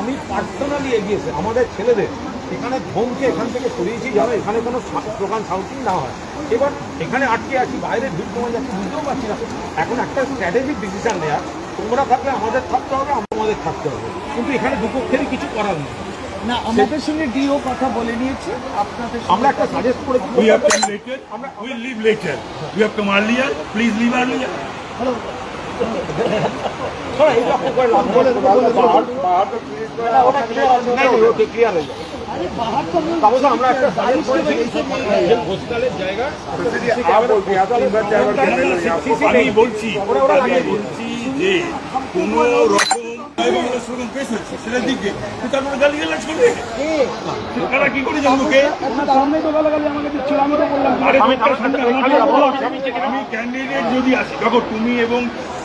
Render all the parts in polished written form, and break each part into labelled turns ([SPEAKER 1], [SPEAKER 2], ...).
[SPEAKER 1] উনি পার্সোনালি এগিয়েছে আমাদের ছেলেদের এখানে ধমকে এখান থেকে সরিয়েছি যেন এখানে কোনো দোকান সাউন্ডিং না হয়। এবার এখানে আটকে আছি, বাইরে ভিড় কমে যাচ্ছে, বুঝতেও পারছি না। এখন একটা স্ট্র্যাটেজিক ডিসিশন নেওয়া, তোমরা থাকলে আমাদের থাকতে হবে, আমাদের থাকতে হবে, কিন্তু এখানে দুপক্ষেরই কিছু করার নেই।
[SPEAKER 2] না, আমাদের সঙ্গে ডিও কথা বলে নিয়েছে, আপনাদের
[SPEAKER 1] আমরা একটা সাজেস্ট করে
[SPEAKER 3] We have come later. We'll leave later. We have come earlier. Please leave earlier.
[SPEAKER 1] আমরা একটা সাজেস্ট করেছি হোস্টেলের জায়গা
[SPEAKER 3] আমি বলছি যে কোন রকম সেটার দিকে তারপরে গালি গালাজ করবে, তারা কি করে জানবো কে? আমি ক্যান্ডিডেট যদি আসি, দেখো তুমি এবং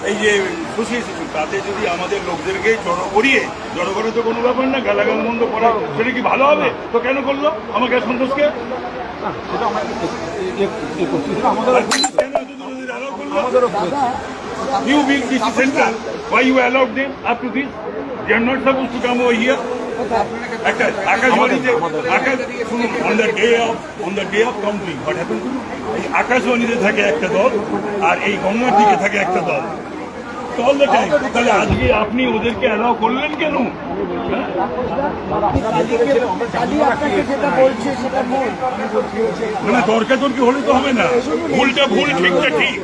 [SPEAKER 3] এই যে খুশি এসেছো, তাতে যদি আমাদের লোকদেরকে জড়ো করিয়ে, জড়ো করে তো কোনো ব্যাপার না, গালাগাল মন্দ করা সেটা কি ভালো হবে? তো কেন করলো আমাকে সন্তোষকে? You being this center, why you allowed them up to this? They are not supposed to come over here. একটা আকাশবাণীতে শুনুন, on the day of counting, what happened? এই আকাশবাণীতে থাকে একটা দল আর এই গঙ্গার দিকে থাকে একটা দল, অল দ্য টাইম। তাহলে আজকে আপনি ওদেরকে অ্যালাউ করলেন কেন? না, তর্কাতর্কি হলে তো হবে না, ভুলটা ভুল, ঠিকটা ঠিক।